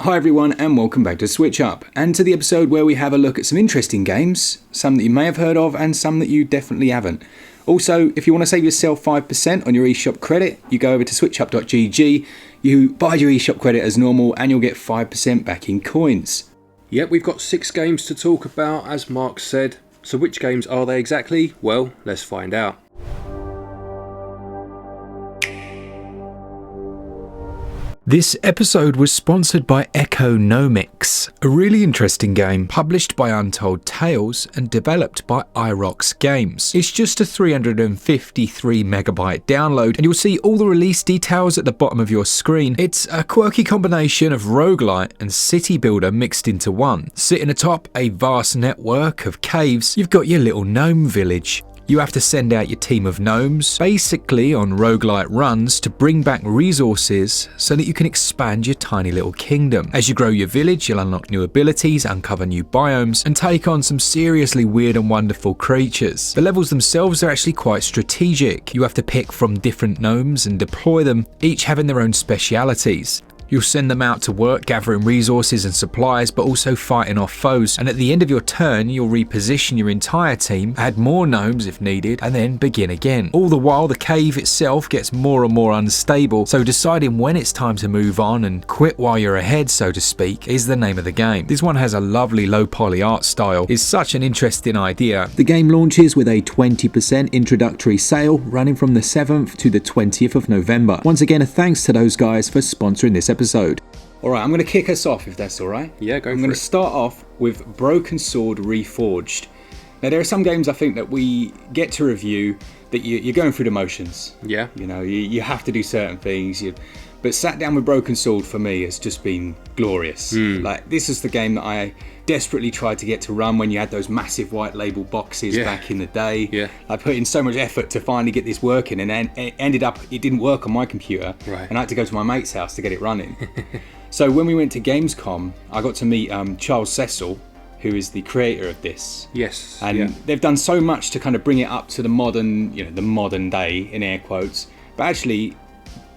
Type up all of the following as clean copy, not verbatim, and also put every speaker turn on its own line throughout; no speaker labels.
Hi everyone and welcome back to SwitchUp, and to the episode where we have a look at some interesting games, some that you may have heard of and some that you definitely haven't. Also, if you want to save yourself 5% on your eShop credit, you go over to switchup.gg, you buy your eShop credit as normal and you'll get 5% back in coins.
Yep, we've got 6 games to talk about, as Mark said. So which games are they exactly? Well, let's find out.
This episode was sponsored by EcoGnomix, a really interesting game published by Untold Tales and developed by iRox Games. It's just a 353 megabyte download and you'll see all the release details at the bottom of your screen. It's a quirky combination of roguelite and city builder mixed into one. Sitting atop a vast network of caves, you've got your little gnome village. You have to send out your team of gnomes, basically on roguelite runs, to bring back resources so that you can expand your tiny little kingdom. As you grow your village, you'll unlock new abilities, uncover new biomes, and take on some seriously weird and wonderful creatures. The levels themselves are actually quite strategic. You have to pick from different gnomes and deploy them, each having their own specialities. You'll send them out to work gathering resources and supplies, but also fighting off foes. And at the end of your turn, you'll reposition your entire team, add more gnomes if needed, and then begin again. All the while, the cave itself gets more and more unstable, so deciding when it's time to move on and quit while you're ahead, so to speak, is the name of the game. This one has a lovely low poly art style. It's such an interesting idea.
The game launches with a 20% introductory sale running from the 7th to the 20th of November. Once again, a thanks to those guys for sponsoring this episode. Alright, I'm going to kick us off if that's alright.
Yeah, go for it.
I'm going to start off with Broken Sword Reforged. Now, there are some games I think that we get to review that you're going through the motions.
Yeah.
You know, you have to do certain things. But sat down with Broken Sword for me has just been glorious. Like, this is the game that I desperately tried to get to run when you had those massive white label boxes back in the day.
Yeah.
I put in so much effort to finally get this working, and then it ended up it didn't work on my computer.
Right.
And I had to go to my mate's house to get it running. So when we went to Gamescom, I got to meet Charles Cecil, who is the creator of this.
Yes.
And they've done so much to kind of bring it up to the modern, the modern day in air quotes. But actually,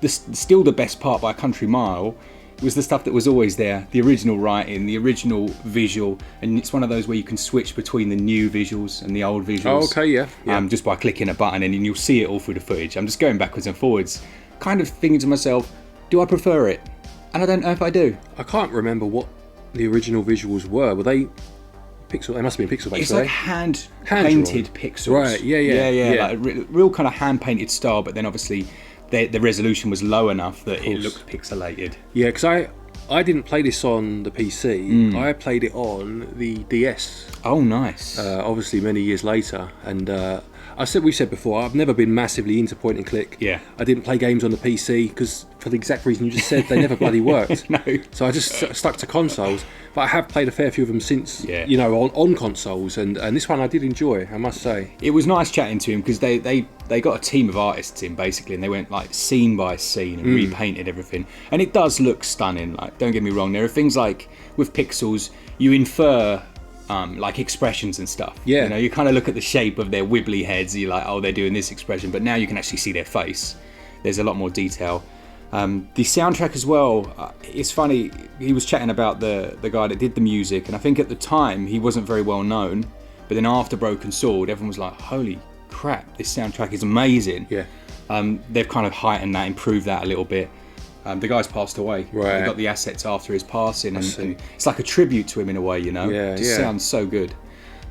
still the best part by a country mile was the stuff that was always there, the original writing, the original visual, and it's one of those where you can switch between the new visuals and the old visuals.
Oh, okay, yeah.
Just by clicking a button, and then you'll see it all through the footage. I'm just going backwards and forwards, kind of thinking to myself, do I prefer it? And I don't know if I do.
I can't remember what the original visuals were. Were they pixel? They must have been pixel based.
It's like hand painted pixels.
Right, yeah.
Like a real kind of hand painted style, but then obviously the resolution was low enough that it looked pixelated.
Yeah, because I didn't play this on the PC. I played it on the DS.
Oh, nice.
Obviously, many years later, and we said before, I've never been massively into point and click.
Yeah.
I didn't play games on the PC because, for the exact reason you just said, they never bloody worked.
No.
So I just stuck to consoles. But I have played a fair few of them since, on consoles, and this one I did enjoy, I must say.
It was nice chatting to him because they got a team of artists in basically, and they went like scene by scene and repainted everything, and it does look stunning. Like, don't get me wrong, there are things like with pixels you infer like expressions and stuff.
Yeah.
You kind of look at the shape of their wibbly heads, you're like, oh, they're doing this expression, but now you can actually see their face. There's a lot more detail. The soundtrack as well, it's funny, he was chatting about the guy that did the music, and I think at the time he wasn't very well known, but then after Broken Sword everyone was like, holy crap, this soundtrack is amazing.
Yeah.
They've kind of heightened that, improved that a little bit. The guy's passed away.
Right.
They got the assets after his passing, and it's like a tribute to him in a way,
Yeah,
it just sounds so good.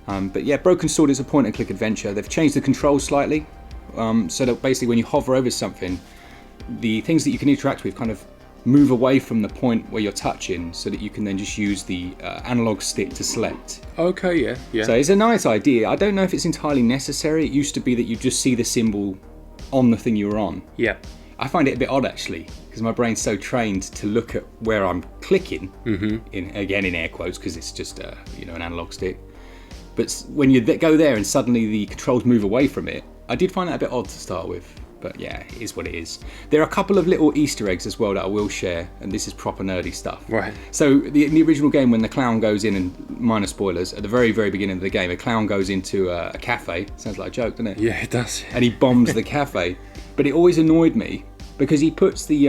But yeah, Broken Sword is a point and click adventure. They've changed the controls slightly, so that basically when you hover over something, the things that you can interact with kind of move away from the point where you're touching, so that you can then just use the analog stick to select.
Okay, yeah.
So it's a nice idea. I don't know if it's entirely necessary. It used to be that you just see the symbol on the thing you were on.
Yeah.
I find it a bit odd actually, because my brain's so trained to look at where I'm clicking, in air quotes, because it's just an analog stick. But when you go there and suddenly the controls move away from it, I did find that a bit odd to start with. But yeah, it is what it is. There are a couple of little Easter eggs as well that I will share, and this is proper nerdy stuff.
Right.
So in the original game, when the clown goes in, and minor spoilers, at the very, very beginning of the game, a clown goes into a cafe. Sounds like a joke, doesn't it?
Yeah, it does.
And he bombs the cafe. But it always annoyed me because he puts the,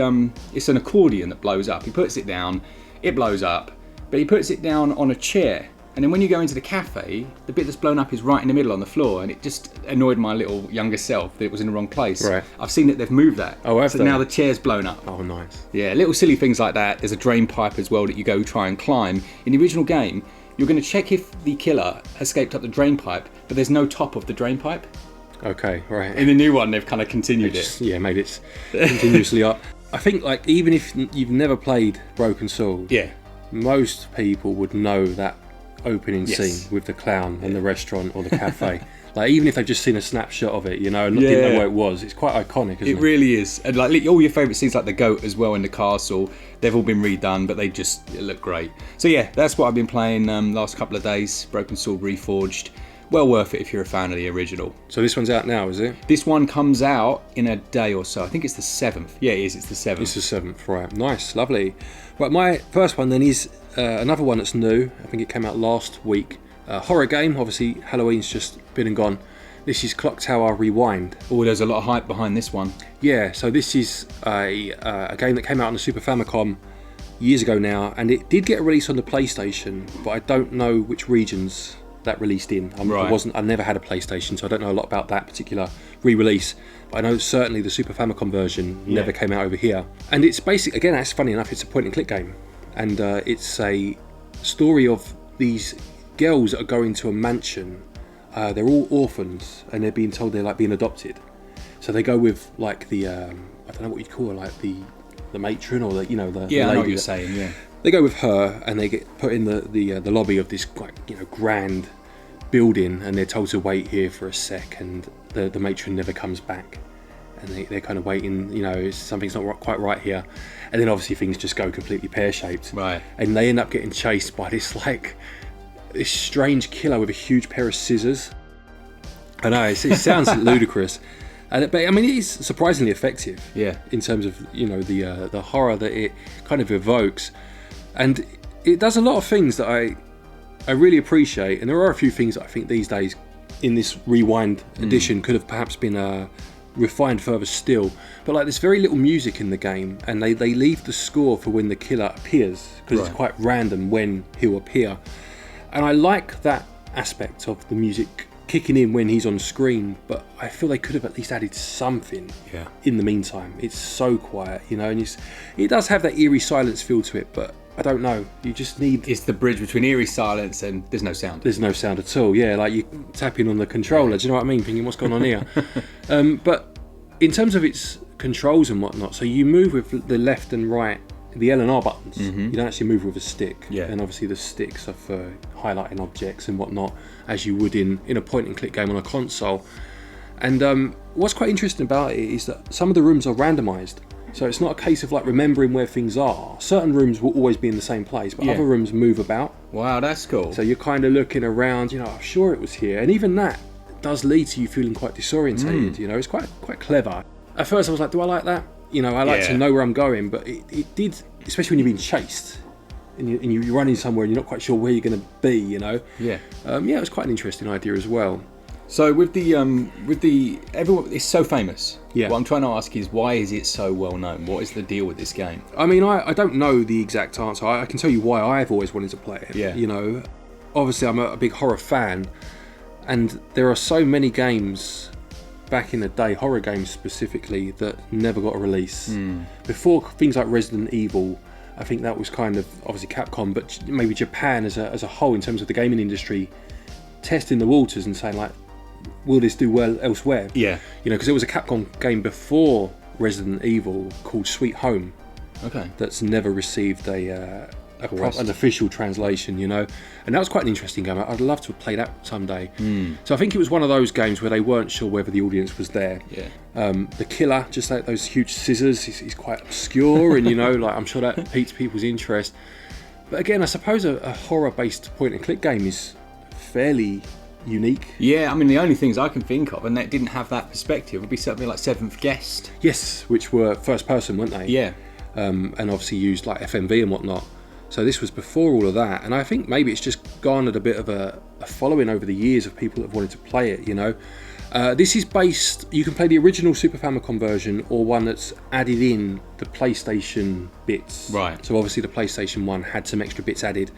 it's an accordion that blows up. He puts it down, it blows up, but he puts it down on a chair. And then when you go into the cafe, the bit that's blown up is right in the middle on the floor, and it just annoyed my little younger self that it was in the wrong place.
Right.
I've seen that they've moved that.
Oh, have
so
they?
now the chair's blown up.
Oh, nice.
Yeah, little silly things like that. There's a drain pipe as well that you go try and climb. In the original game, you're going to check if the killer escaped up the drain pipe, but there's no top of the drain pipe.
Okay, right.
In the new one, they've kind of continued it.
Yeah, made it continuously up. I think, like, even if you've never played Broken Sword,
Yeah.
most people would know that opening
Yes.
scene with the clown and the restaurant or the cafe. Like, even if they've just seen a snapshot of it, you know, and didn't know what it was, it's quite iconic, isn't it?
It really is. And like all your favourite scenes, like the goat as well in the castle, they've all been redone, but they just look great. So yeah, that's what I've been playing last couple of days. Broken Sword Reforged. Well worth it if you're a fan of the original.
So this one's out now, is it?
This one comes out in a day or so. I think it's the 7th. Yeah, it is. It's the 7th.
It's the 7th, right. Nice, lovely. Right, my first one then is another one that's new. I think it came out last week. Horror game. Obviously, Halloween's just been and gone. This is Clock Tower Rewind.
Oh, there's a lot of hype behind this one.
Yeah, so this is a game that came out on the Super Famicom years ago now, and it did get a release on the PlayStation, but I don't know which regions that released in. I never had a PlayStation, so I don't know a lot about that particular re-release. But I know certainly the Super Famicom version never came out over here. And it's basically, again, that's funny enough, it's a point-and-click game, and it's a story of these girls that are going to a mansion. They're all orphans, and they're being told they're like being adopted. So they go with like the I don't know what you'd call her, like the matron or the the
Yeah,
lady
I know what you're saying. Yeah.
They go with her, and they get put in the lobby of this quite grand building, and they're told to wait here for a sec, and the matron never comes back, and they're kind of waiting. Something's not quite right here, and then obviously things just go completely pear-shaped.
Right.
And they end up getting chased by this strange killer with a huge pair of scissors. I know it sounds ludicrous, but I mean it is surprisingly effective.
Yeah.
In terms of the horror that it kind of evokes, and it does a lot of things that I really appreciate. And there are a few things that I think these days in this Rewind edition could have perhaps been refined further still. But like there's very little music in the game, and they leave the score for when the killer appears, because it's quite random when he'll appear. And I like that aspect of the music kicking in when he's on screen, but I feel they could have at least added something in the meantime. It's so quiet, and it does have that eerie silence feel to it, but I don't know. You just need...
It's the bridge between eerie silence and there's no sound.
There's no sound at all, yeah. Like you're tapping on the controller, do you know what I mean? Thinking, what's going on here? But in terms of its controls and whatnot, so you move with the left and right, the L and R buttons. You don't actually move with a stick. Yeah. And obviously the sticks are for highlighting objects and whatnot, as you would in a point-and-click game on a console. And what's quite interesting about it is that some of the rooms are randomised. So it's not a case of like remembering where things are. Certain rooms will always be in the same place, but other rooms move about.
Wow, that's cool.
So you're kind of looking around, I'm sure it was here. And even that does lead to you feeling quite disorientated, It's quite clever. At first I was like, do I like that? I like to know where I'm going, but it did, especially when you're being chased and you're running somewhere and you're not quite sure where you're going to be, Yeah. It was quite an interesting idea as well.
So with the everyone, it's so famous.
Yeah.
What I'm trying to ask is, why is it so well known? What is the deal with this game?
I mean, I don't know the exact answer. I can tell you why I've always wanted to play it.
Yeah.
Obviously I'm a big horror fan, and there are so many games back in the day, horror games specifically, that never got a release. Before things like Resident Evil, I think that was kind of obviously Capcom, but maybe Japan as a whole in terms of the gaming industry testing the waters and saying like, will this do well elsewhere?
Yeah.
Because there was a Capcom game before Resident Evil called Sweet Home.
Okay.
That's never received an official translation, and that was quite an interesting game. I'd love to play that someday. So I think it was one of those games where they weren't sure whether the audience was there. The killer, just like those huge scissors, he's quite obscure, and I'm sure that piques people's interest. But again, I suppose a horror-based point-and-click game is fairly unique.
Yeah, I mean the only things I can think of, and that didn't have that perspective, would be something like Seventh Guest.
Yes, which were first person, weren't they?
Yeah.
And obviously used like FMV and whatnot. So this was before all of that, and I think maybe it's just garnered a bit of a following over the years of people that have wanted to play it, This is based. You can play the original Super Famicom version or one that's added in the PlayStation bits.
Right.
So obviously the PlayStation 1 had some extra bits added,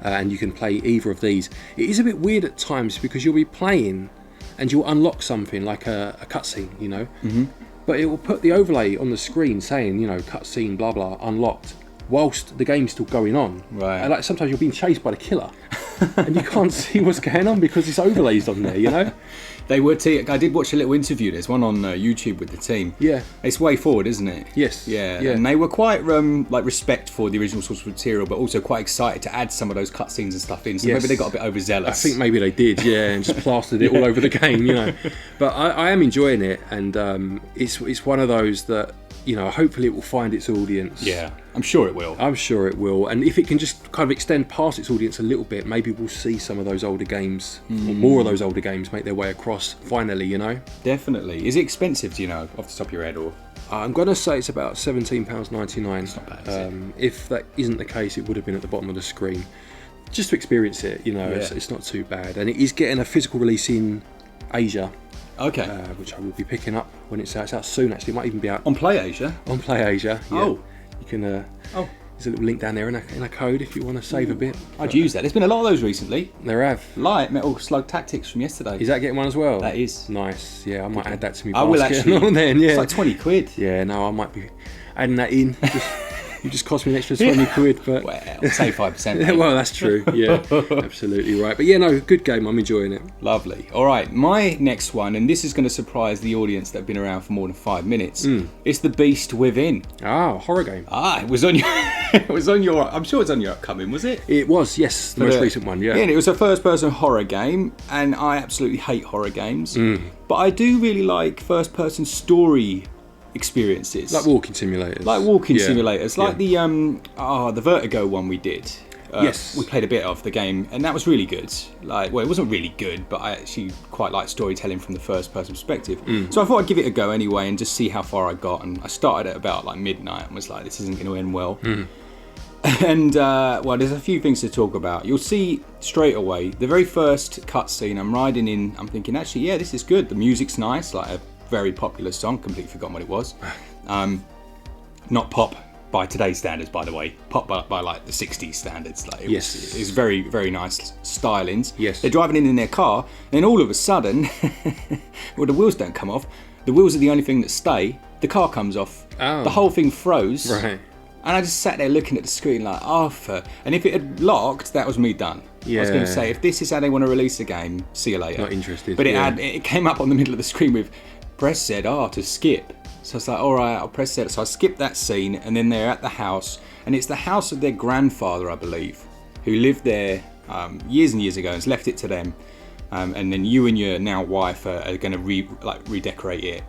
and you can play either of these. It is a bit weird at times because you'll be playing and you'll unlock something like a cutscene, you know. Mm-hmm. But it will put the overlay on the screen saying, you know, cutscene, blah blah, unlocked, whilst the game's still going on.
Right.
And like sometimes you're being chased by the killer, and you can't see what's going on because this overlay's on there, you know.
They were. I did watch a little interview. There's one on YouTube with the team.
Yeah.
It's way forward, isn't it?
Yes.
Yeah.
Yeah.
And they were quite like respect for the original source material, but also quite excited to add some of those cutscenes and stuff in. So
Yes.
maybe they got a bit overzealous.
I think maybe they did, yeah, and just plastered it all over the game, you know. But I am enjoying it, and it's one of those that, you know, hopefully it will find its audience.
Yeah, I'm sure it will.
I'm sure it will, and if it can just kind of extend past its audience a little bit, maybe we'll see some of those older games, or more of those older games, make their way across finally, you know.
Definitely. Is it expensive, do you know, off the top of your head, or?
I'm going to say it's about £17.99.
It's not bad, is it?
If that isn't the case, it would have been at the bottom of the screen. Just to experience it, you know,
Yeah.
it's not too bad. And it is getting a physical release in Asia,
Okay.
which I will be picking up when it's out. It's out soon, actually. It might even be out
On PlayAsia?
on PlayAsia. Yeah.
Oh.
You can...
Oh.
There's a little link down there in a code if you want to save a bit.
I'd use that. There's been a lot of those recently.
There have.
Light Metal Slug Tactics from yesterday.
Is that getting one as well?
That is.
Nice. Yeah, I might add that to my
I will
basket
actually.
then, yeah.
It's like 20 quid.
Yeah, no, I might be adding that in. You just cost me an extra 20 quid, but...
Well, say 5%.
Yeah,
mate.
well, that's true. Yeah, absolutely right. But yeah, no, good game. I'm enjoying it.
Lovely. All right, my next one, and this is going to surprise the audience that have been around for more than 5 minutes. It's The Beast Within.
Ah, horror game.
It was on your. It was on your. I'm sure it's on your upcoming, was it?
It was, yes, the most recent one. Yeah.
Yeah, and it was a first-person horror game, and I absolutely hate horror games, but I do really like first-person story experiences.
Like walking simulators.
Simulators, like the Vertigo one we did.
Yes.
We played a bit of the game, and that was really good. Like, well, it wasn't really good, but I actually quite like storytelling from the first-person perspective. So I thought I'd give it a go anyway, and just see how far I got. And I started at about like midnight, and was like, this isn't going to end well. And well, there's a few things to talk about. You'll see straight away the very first cutscene. I'm riding in. I'm thinking, actually, yeah, this is good. The music's nice, like a very popular song. Completely forgotten what it was. Not pop by today's standards, by the way. Pop by like the 60s standards. Like it was very, very nice stylings.
Yes.
They're driving in their car, and then all of a sudden, well, the wheels don't come off. The wheels are the only thing that stay. The car comes off.
Oh.
The whole thing froze.
Right.
And I just sat there looking at the screen like, and if it had locked, that was me done. I was going to say, if this is how they want to release a game, see you later.
Not interested.
But it came up on the middle of the screen with press Z to skip. So I was like, all right, I'll press Z. So I skipped that scene, and then they're at the house, and it's the house of their grandfather, I believe, who lived there years and years ago and has left it to them. And then you and your now wife are going to redecorate it,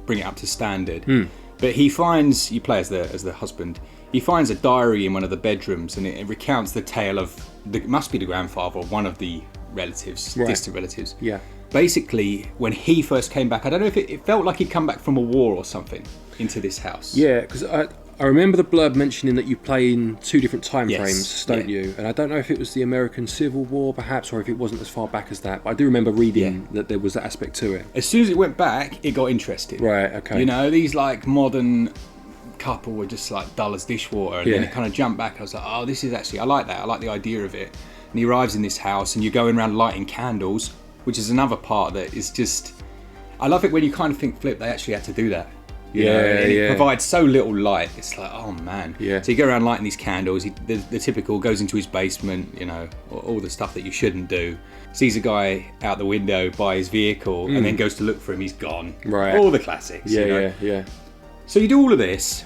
bring it up to standard. But he finds, you play as the husband, he finds a diary in one of the bedrooms, and it recounts the tale of, it must be the grandfather or one of the relatives, distant relatives.
Yeah.
Basically, when he first came back, I don't know if it felt like he'd come back from a war or something into this house.
Yeah, because I remember the blurb mentioning that you play in two different time frames, don't you? And I don't know if it was the American Civil War, perhaps, or if it wasn't as far back as that. But I do remember reading that there was that aspect to it.
As soon as it went back, it got interesting.
Right, okay.
You know, these like modern couple were just like dull as dishwater, and then it kind of jumped back. I was like, oh, this is actually, I like that. I like the idea of it. And he arrives in this house, and you're going around lighting candles, which is another part that is just, I love it when you kind of think, flip, they actually had to do that. You know, and it provides so little light. It's like, oh man.
Yeah.
So you go around lighting these candles. The typical goes into his basement, you know, all the stuff that you shouldn't do. Sees a guy out the window by his vehicle, and then goes to look for him. He's gone.
Right.
All the classics.
Yeah,
you know?
yeah.
So you do all of this.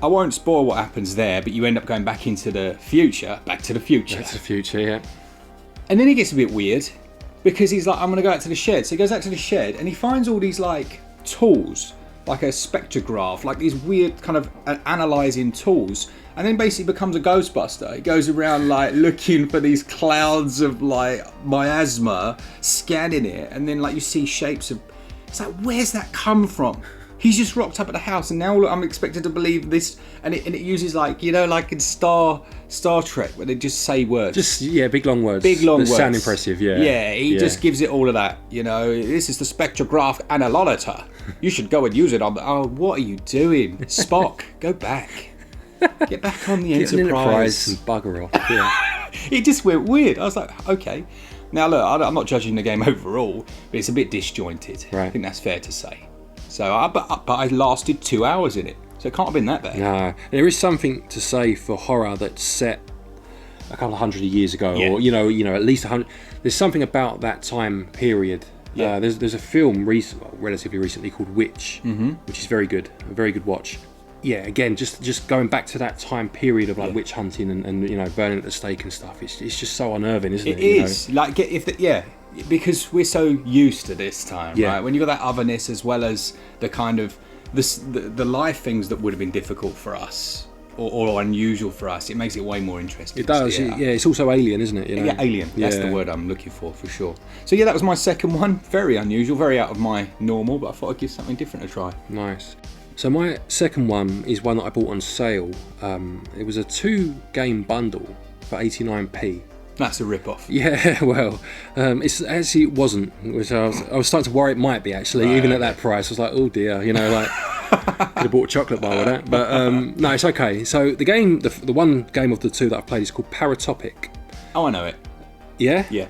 I won't spoil what happens there, but you end up going back into the future. Back to the future.
That's the future, yeah.
And then it gets a bit weird, because he's like, I'm going to go out to the shed. So he goes out to the shed, and he finds all these like tools, like a spectrograph, like these weird kind of analysing tools, and then basically becomes a Ghostbuster. He goes around like looking for these clouds of like miasma, scanning it, and then like you see shapes of, it's like, where's that come from? He's just rocked up at the house, and now I'm expected to believe this. And it uses like, you know, like in Star Trek, where they just say words.
Just big long words.
Big long
that
words.
Sound impressive. Yeah.
Yeah, he just gives it all of that. You know, this is the spectrograph analyzer. You should go and use it on the. Oh, what are you doing, Spock? Go back. Get back on the Enterprise
and bugger off. Yeah.
It just went weird. I was like, okay. Now look, I'm not judging the game overall, but it's a bit disjointed.
Right.
I think that's fair to say. So, but I lasted 2 hours in it, so it can't have been that bad.
No, there is something to say for horror that's set a couple of hundred years ago, or you know, at least 100. There's something about that time period. Yeah. There's a film relatively recently called Witch, which is very good, a very good watch. Yeah, again, just going back to that time period of like witch hunting and you know, burning at the stake and stuff. It's just so unnerving, isn't it?
It is. You know? Like because we're so used to this time, right? When you got that otherness as well as the kind of the life things that would have been difficult for us or unusual for us, it makes it way more interesting.
It does. It's also alien, isn't it? You know?
Yeah, alien. That's the word I'm looking for sure. So yeah, that was my second one. Very unusual, very out of my normal, but I thought I'd give something different a try.
Nice. So my second one is one that I bought on sale. It was a 2-game bundle for 89p.
That's a rip-off.
Yeah, well, it wasn't. Which I was starting to worry it might be actually, right, even at that price. I was like, oh dear, you know, like could have bought a chocolate bar with that. But no, it's okay. So the game, the one game of the two that I've played is called Paratopic.
Oh, I know it.
Yeah.
Yeah.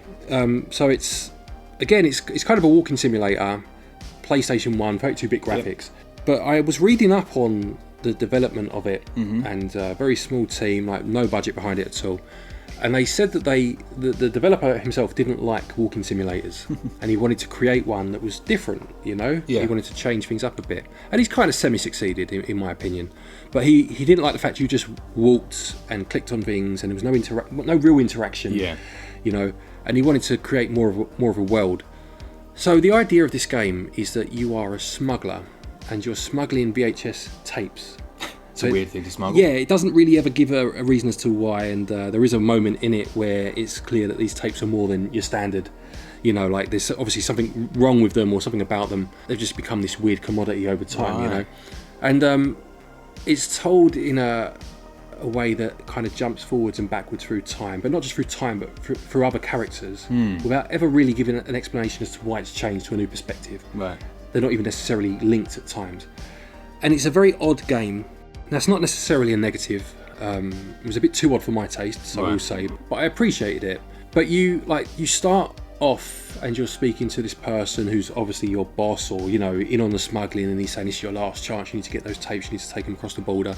So it's kind of a walking simulator, PlayStation 1, 32-bit graphics. Yep. But I was reading up on the development of it, and very small team, like no budget behind it at all. And they said that the developer himself didn't like walking simulators, and he wanted to create one that was different, you know? Yeah. He wanted to change things up a bit. And he's kind of semi-succeeded, in my opinion. But he didn't like the fact you just walked and clicked on things, and there was no real interaction, you know? And he wanted to create more of a world. So the idea of this game is that you are a smuggler, and you're smuggling VHS tapes.
It's a weird thing to smuggle.
Yeah, it doesn't really ever give a reason as to why, and there is a moment in it where it's clear that these tapes are more than your standard, you know, like there's obviously something wrong with them or something about them. They've just become this weird commodity over time, you know. And it's told in a way that kind of jumps forwards and backwards through time, but not just through time, but through other characters, without ever really giving an explanation as to why it's changed to a new perspective.
Right.
They're not even necessarily linked at times. And it's a very odd game. That's not necessarily a negative. It was a bit too odd for my taste, so I will say, but I appreciated it. But you start off and you're speaking to this person who's obviously your boss, or, you know, in on the smuggling, and he's saying this is your last chance, you need to get those tapes, you need to take them across the border.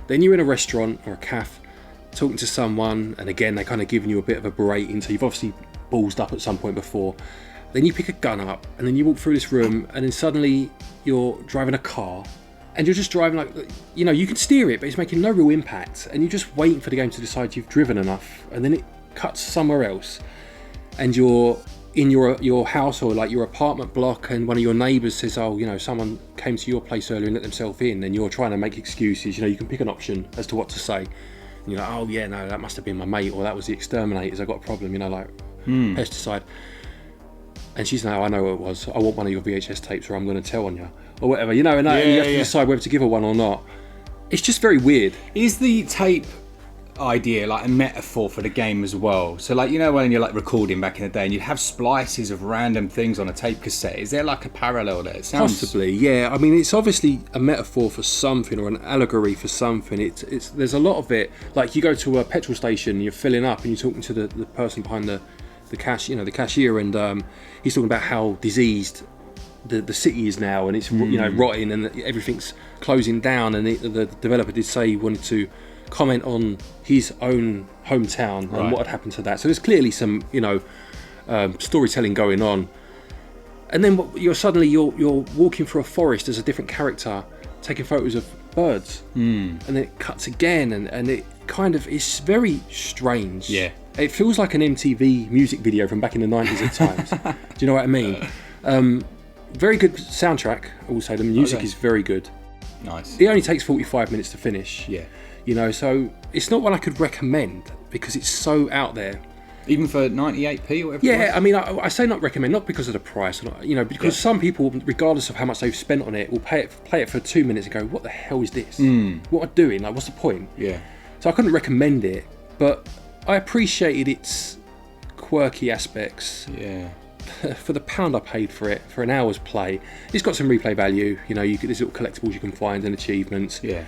Then you're in a restaurant or a cafe talking to someone, and again they're kind of giving you a bit of a berating, so you've obviously ballsed up at some point before. Then you pick a gun up, and then you walk through this room, and then suddenly you're driving a car, and you're just driving, like, you know, you can steer it, but it's making no real impact, and you're just waiting for the game to decide you've driven enough, and then it cuts somewhere else, and you're in your house or like your apartment block, and one of your neighbours says, oh, you know, someone came to your place earlier and let themselves in, and you're trying to make excuses. You know, you can pick an option as to what to say, and you're like, oh yeah, no, that must have been my mate, or that was the exterminators, I got a problem, you know, like pesticide. And she's like, I know what it was, I want one of your VHS tapes, or I'm going to tell on you, or whatever, you know, and you have to decide whether to give her one or not. It's just very weird.
Is the tape idea like a metaphor for the game as well? So, like, you know, when you're like recording back in the day and you'd have splices of random things on a tape cassette, is there like a parallel there? It sounds...
Possibly, yeah. I mean, it's obviously a metaphor for something, or an allegory for something. It's there's a lot of it. Like, you go to a petrol station and you're filling up, and you're talking to the person behind the the cashier, and he's talking about how diseased the city is now, and it's you know, rotting, and everything's closing down. And the developer did say he wanted to comment on his own hometown and what had happened to that. So there's clearly some, you know, storytelling going on. And then you're walking through a forest as a different character, taking photos of birds, and then it cuts again, and it kind of, it's very strange. Yeah, it feels like an MTV music video from back in the 90s at times. Do you know what I mean? Very good soundtrack, I will say. The music is very good.
Nice.
It only takes 45 minutes to finish.
Yeah.
You know, so it's not one I could recommend because it's so out there.
Even for 98p or whatever.
Yeah, I mean, I say not recommend, not because of the price, because some people, regardless of how much they've spent on it, will play it for 2 minutes and go, "What the hell is this? What am I doing? Like, what's the point?"
Yeah.
So I couldn't recommend it, but I appreciated its quirky aspects.
Yeah.
For the pound I paid for it, for an hour's play, it's got some replay value. There's little collectibles you can find and achievements.
Yeah.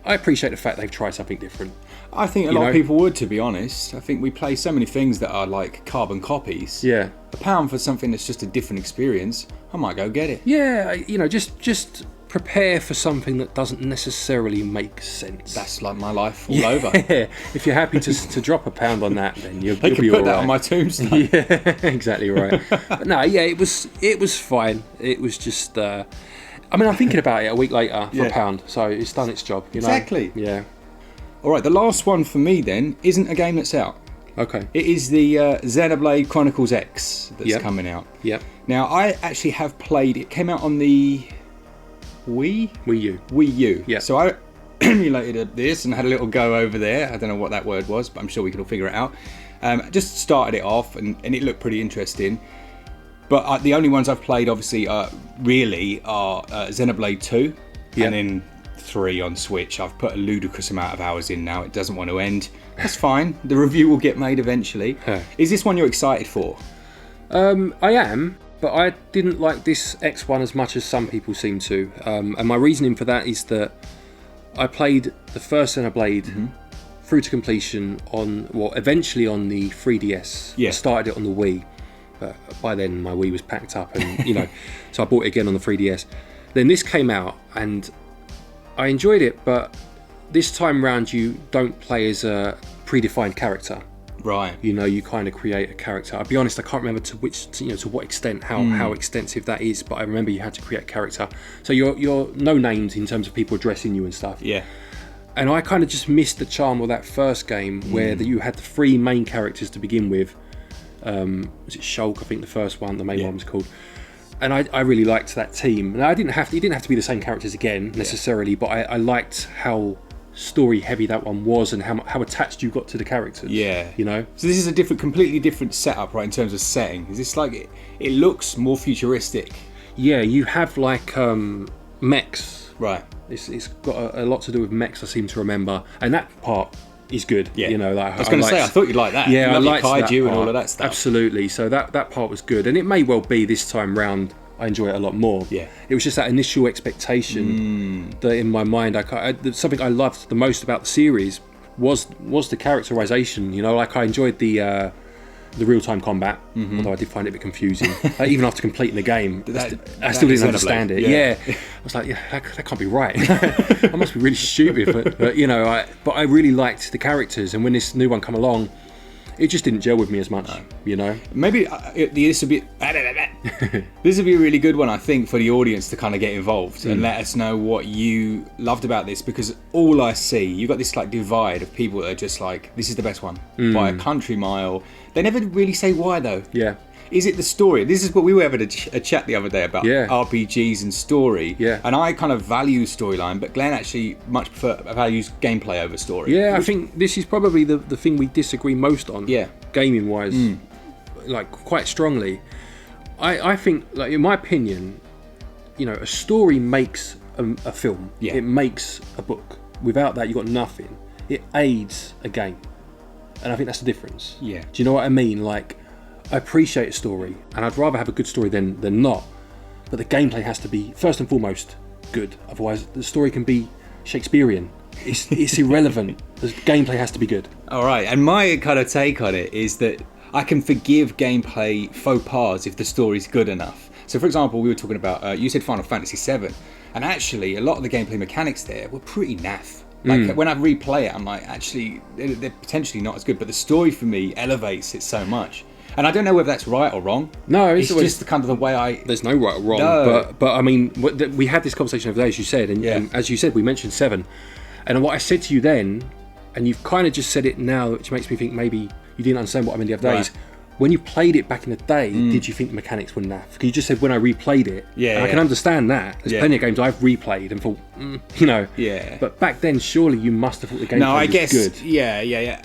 I appreciate the fact they've tried something different.
I think a lot of people would, to be honest. I think we play so many things that are like carbon copies.
Yeah.
£1 for something that's just a different experience, I might go get it.
Yeah, just prepare for something that doesn't necessarily make sense.
That's like my life all over.
If you're happy to drop £1 on that, then you'll
They
be
can
all
put that
right.
on my tombstone.
Yeah, exactly right. But no, yeah, it was fine. It was just. I'm thinking about it a week later for £1, so it's done its job.
Exactly.
Yeah.
All right, the last one for me then isn't a game that's out.
Okay.
It is the Xenoblade Chronicles X that's coming out.
Yep.
Now, I actually have played. It came out on the Wii U.
Yeah.
So I emulated this and had a little go over there. I don't know what that word was, but I'm sure we can all figure it out. Just started it off, and it looked pretty interesting. But the only ones I've played, obviously, are Xenoblade 2 and then 3 on Switch. I've put a ludicrous amount of hours in now. It doesn't want to end. That's fine. The review will get made eventually. Is this one you're excited for?
I am, but I didn't like this X1 as much as some people seem to. And my reasoning for that is that I played the first Xenoblade through to completion eventually on the 3DS.
Yeah.
I started it on the Wii. By then my Wii was packed up, and so I bought it again on the 3DS. Then this came out and I enjoyed it, but this time round you don't play as a predefined character.
Right.
You kind of create a character. I'll be honest, I can't remember to what extent, how extensive that is, but I remember you had to create a character. So you're no names in terms of people addressing you and stuff.
Yeah.
And I kind of just missed the charm of that first game where you had the 3 main characters to begin with. Was it Shulk? I think the first one, the main one was called. And I really liked that team. And it didn't have to be the same characters again necessarily, but I liked how story heavy that one was and how attached you got to the characters.
Yeah.
So
this is a completely different setup, right, in terms of setting. Is this like it looks more futuristic?
Yeah, you have like mechs.
Right.
It's got a lot to do with mechs, I seem to remember, and that part is good.
Yeah.
Like,
I was going to say, I thought you'd like that.
Yeah, I liked
kaiju
that
and all of that stuff.
Absolutely. So that part was good, and it may well be this time round I enjoy it a lot more.
Yeah.
It was just that initial expectation that in my mind, something I loved the most about the series was the characterization. Like I enjoyed the real-time combat, although I did find it a bit confusing. Even after completing the game, I still didn't understand it. Yeah. I was like, that can't be right. I must be really stupid. But I really liked the characters, and when this new one come along, it just didn't gel with me as much. Maybe
this would be a really good one, I think, for the audience to kind of get involved and let us know what you loved about this, because all I see, you've got this like divide of people that are just like, this is the best one by a country mile. They never really say why though.
Yeah.
Is it the story? This is what we were having a chat the other day about RPGs and story.
Yeah.
And I kind of value storyline, but Glenn actually much values gameplay over story.
Yeah, I think this is probably the thing we disagree most on.
Yeah.
Gaming wise, like quite strongly. I think, like in my opinion, a story makes a film.
Yeah.
It makes a book. Without that, you've got nothing. It aids a game, and I think that's the difference.
Yeah.
Do you know what I mean? Like, I appreciate a story, and I'd rather have a good story than not. But the gameplay has to be first and foremost good. Otherwise, the story can be Shakespearean. It's irrelevant. The gameplay has to be good.
All right, and my kind of take on it is that I can forgive gameplay faux pas if the story's good enough. So, for example, we were talking about you said Final Fantasy VII, and actually, a lot of the gameplay mechanics there were pretty naff. Like when I replay it, I'm like, actually, they're potentially not as good, but the story for me elevates it so much. And I don't know whether that's right or wrong.
No,
it's just kind of the way I...
There's no right or wrong.
No.
But I mean, we had this conversation the other day, as you said, and as you said, we mentioned 7. And what I said to you then, and you've kind of just said it now, which makes me think maybe you didn't understand what I mean the other days. When you played it back in the day, did you think the mechanics were naff? Because you just said when I replayed it.
Yeah.
I can understand that. There's plenty of games I've replayed and thought,
Yeah.
But back then, surely you must have thought the gameplay was good.
Yeah.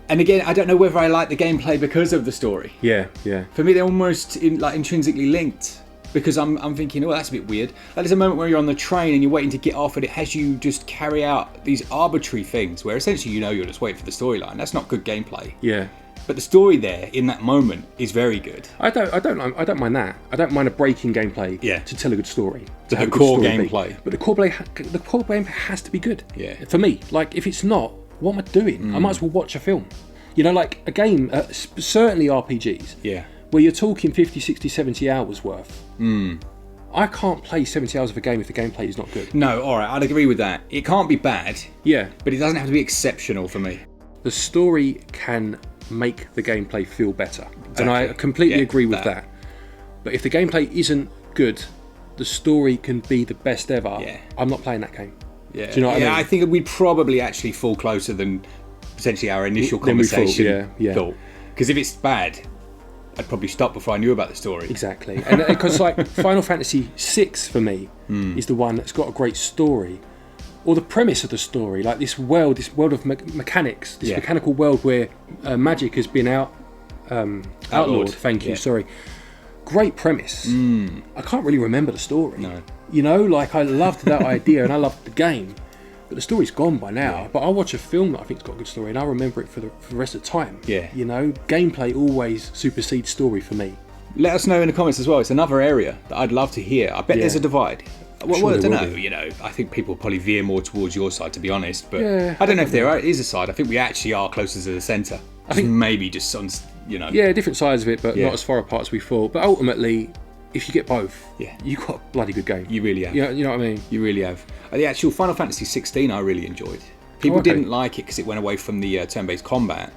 And again, I don't know whether I like the gameplay because of the story.
Yeah.
For me, they're almost intrinsically linked. Because I'm thinking, oh, that's a bit weird. Like, there's a moment where you're on the train and you're waiting to get off, and it has you just carry out these arbitrary things where essentially you're just waiting for the storyline. That's not good gameplay.
Yeah.
But the story there in that moment is very good.
I don't mind that. I don't mind a break in gameplay to tell a good story.
But the core gameplay.
But the core gameplay has to be good.
Yeah.
For me, like if it's not, what am I doing? I might as well watch a film. You know, like a game, certainly RPGs.
Yeah.
Where you're talking 50, 60, 70 hours worth. I can't play 70 hours of a game if the gameplay is not good.
No, alright, I'd agree with that. It can't be bad.
Yeah.
But it doesn't have to be exceptional for me.
The story can make the gameplay feel better. Exactly. And I completely agree with that. But if the gameplay isn't good, the story can be the best ever.
Yeah.
I'm not playing that game.
Yeah.
Do you know what I mean?
I think we'd probably actually fall closer than potentially our initial conversation thought. Because if it's bad, I'd probably stop before I knew about the story.
Exactly. And because like Final Fantasy VI for me is the one that's got a great story. Or the premise of the story, like this world of mechanics, this mechanical world where magic has been outlawed. Thank you, sorry. Great premise. I can't really remember the story.
No.
You know, like I loved that idea and I loved the game. But the story's gone by now. Yeah. But I'll watch a film that I think's got a good story and I'll remember it for the rest of the time.
Yeah.
You know, gameplay always supersedes story for me.
Let us know in the comments as well. It's another area that I'd love to hear. I bet there's a divide. Well, I don't know. You know, I think people probably veer more towards your side, to be honest. But I don't know if there is a side. I think we actually are closer to the centre. I think maybe just on, you know.
Yeah, different sides of it, but not as far apart as we thought. But ultimately, if you get both, you've got a bloody good game.
You really have.
You know what I mean?
You really have. The actual Final Fantasy 16 I really enjoyed. People didn't like it because it went away from the turn-based combat.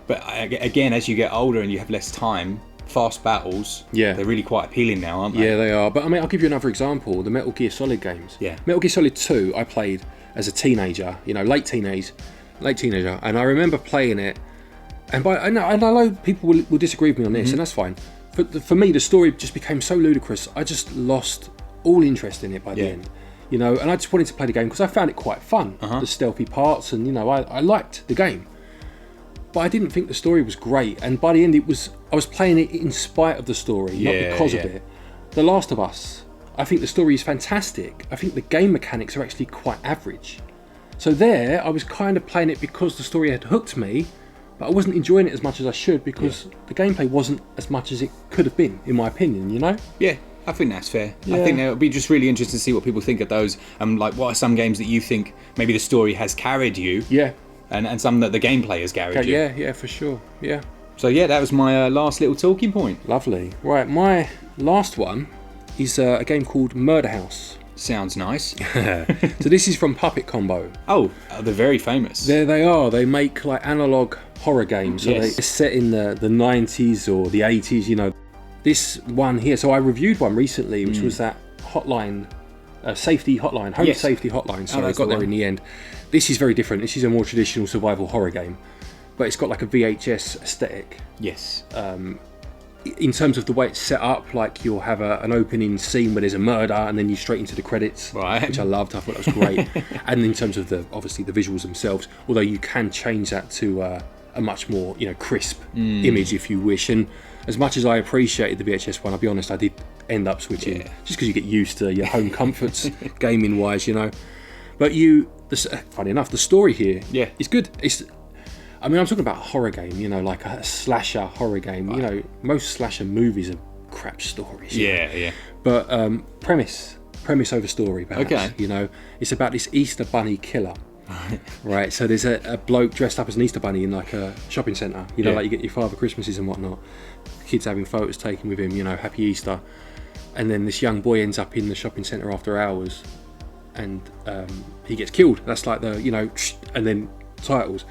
But again, as you get older and you have less time, fast battles, they're really quite appealing now, aren't they?
Yeah, they are. But I mean, I'll give you another example. The Metal Gear Solid games.
Yeah.
Metal Gear Solid 2 I played as a teenager, you know, late teenager. And I remember playing it. And I know people will disagree with me on this, and that's fine. For me, the story just became so ludicrous. I just lost all interest in it by the end, you know. And I just wanted to play the game because I found it quite fun, the stealthy parts, and you know, I liked the game. But I didn't think the story was great. And by the end, I was playing it in spite of the story, not because of it. The Last of Us, I think the story is fantastic. I think the game mechanics are actually quite average. So there, I was kind of playing it because the story had hooked me. But I wasn't enjoying it as much as I should because the gameplay wasn't as much as it could have been, in my opinion, you know?
Yeah, I think that's fair. Yeah. I think it would be just really interesting to see what people think of those. Like, what are some games that you think maybe the story has carried you?
Yeah.
And some that the gameplay has carried you?
Yeah, for sure. Yeah.
So, yeah, that was my last little talking point.
Lovely. Right, my last one is a game called Murder House.
Sounds nice.
So this is from Puppet Combo.
Oh, they're very famous.
There they are. They make like analog horror games. So they're set in the 90s or the 80s, you know. This one here, so I reviewed one recently, which was that hotline, safety hotline, home safety hotline. So I got there in the end. This is very different. This is a more traditional survival horror game. But it's got like a VHS aesthetic.
Yes.
In terms of the way it's set up, like you'll have an opening scene where there's a murder and then you straight into the credits, which I loved. I thought that was great. And in terms of obviously the visuals themselves, although you can change that to a much more, you know, crisp image if you wish. And as much as I appreciated the VHS one, I'll be honest, I did end up switching just because you get used to your home comforts gaming wise, you know. But funny enough, the story here is good. I mean, I'm talking about a horror game, you know, like a slasher horror game. You know, most slasher movies are crap stories.
Yeah.
But premise over story, perhaps. Okay. You know, it's about this Easter Bunny killer. Right. So there's a bloke dressed up as an Easter Bunny in like a shopping centre. You know, like you get your Father Christmases and whatnot. Kids having photos taken with him, you know, Happy Easter. And then this young boy ends up in the shopping centre after hours. And he gets killed. That's like the, you know, and then titles.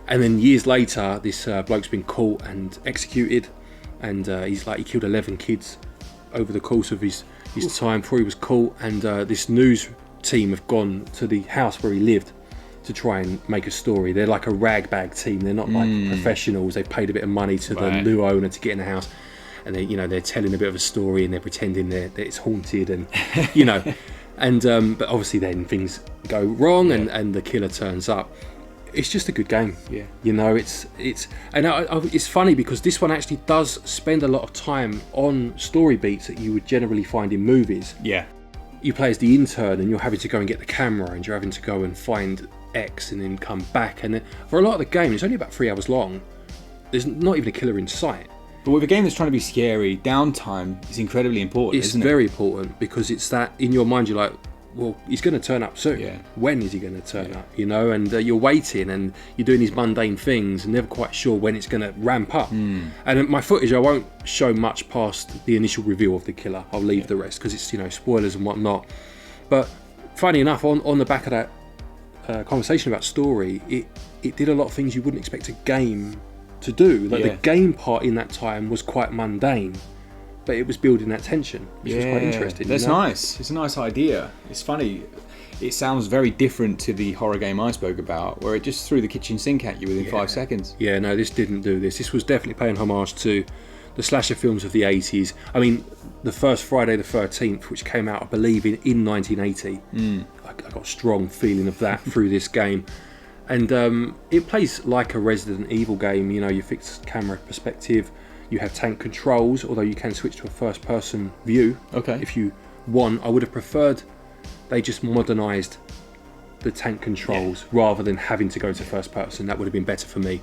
And then years later, this bloke's been caught and executed, and he killed 11 kids over the course of his time before he was caught. And this news team have gone to the house where he lived to try and make a story. They're like a ragbag team. They're not like professionals. They've paid a bit of money to the new owner to get in the house, and they're telling a bit of a story and they're pretending that it's haunted, and you know, and but obviously then things go wrong and the killer turns up. it's just a good game.
Yeah.
You know, it's funny because this one actually does spend a lot of time on story beats that you would generally find in movies.
Yeah.
You play as the intern and you're having to go and get the camera and you're having to go and find X and then come back. And then, for a lot of the game, it's only about 3 hours long. There's not even a killer in sight.
But with a game that's trying to be scary, downtime is incredibly important, isn't it?
It's very important because it's that in your mind you're like, well, he's going to turn up soon.
Yeah.
When is he going to turn up? You know, and you're waiting and you're doing these mundane things and never quite sure when it's going to ramp up. And my footage, I won't show much past the initial reveal of the killer. I'll leave the rest because it's, you know, spoilers and whatnot. But funny enough, on the back of that conversation about story, it did a lot of things you wouldn't expect a game to do. Like the game part in that time was quite mundane, but it was building that tension, which was quite interesting.
That's nice. It's a nice idea. It's funny. It sounds very different to the horror game I spoke about, where it just threw the kitchen sink at you within 5 seconds.
Yeah, no, this didn't do this. This was definitely paying homage to the slasher films of the 80s. I mean, the first Friday the 13th, which came out, I believe, in 1980. I got a strong feeling of that through this game. And it plays like a Resident Evil game. You know, you fixed camera perspective. You have tank controls, although you can switch to a first-person view.
Okay.
If you want. I would have preferred they just modernised the tank controls rather than having to go to first-person. That would have been better for me.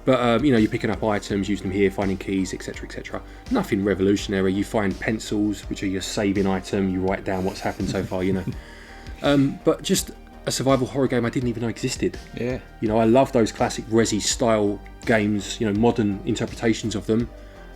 But, you know, you're picking up items, using them here, finding keys, etc, etc. Nothing revolutionary. You find pencils, which are your saving item. You write down what's happened so far, you know. But just a survival horror game I didn't even know existed.
Yeah.
You know, I love those classic Resi style games, you know, modern interpretations of them.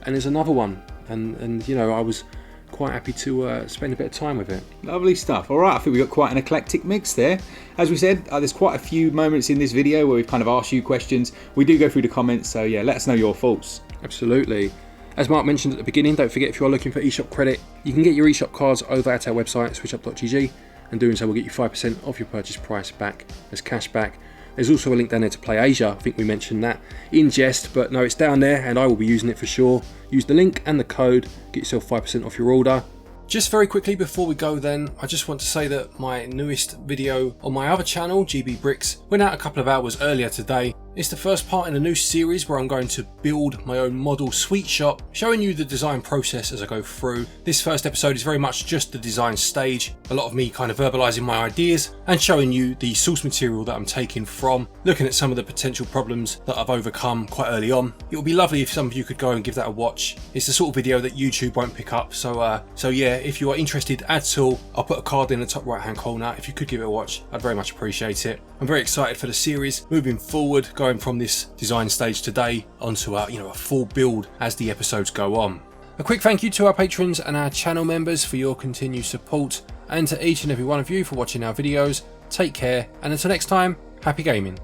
And there's another one. And you know, I was quite happy to spend a bit of time with it.
Lovely stuff. All right, I think we've got quite an eclectic mix there. As we said, there's quite a few moments in this video where we've kind of asked you questions. We do go through the comments, so yeah, let us know your thoughts.
Absolutely. As Mark mentioned at the beginning, don't forget if you are looking for eShop credit, you can get your eShop cards over at our website, switchup.gg. And doing so will get you 5% off your purchase price back as cash back. There's also a link down there to Play Asia. I think we mentioned that in jest, but no, it's down there and I will be using it for sure. Use the link and the code, get yourself 5% off your order. Just very quickly before we go then, I just want to say that my newest video on my other channel, GB Bricks, went out a couple of hours earlier today. It's the first part in a new series where I'm going to build my own model SwitchUp, showing you the design process as I go through. This first episode is very much just the design stage, a lot of me kind of verbalising my ideas and showing you the source material that I'm taking from, looking at some of the potential problems that I've overcome quite early on. It would be lovely if some of you could go and give that a watch. It's the sort of video that YouTube won't pick up, so yeah, if you are interested at all, I'll put a card in the top right hand corner. If you could give it a watch, I'd very much appreciate it. I'm very excited for the series moving forward, going from this design stage today onto a full build as the episodes go on. A quick thank you to our patrons and our channel members for your continued support, and to each and every one of you for watching our videos. Take care, and until next time, happy gaming.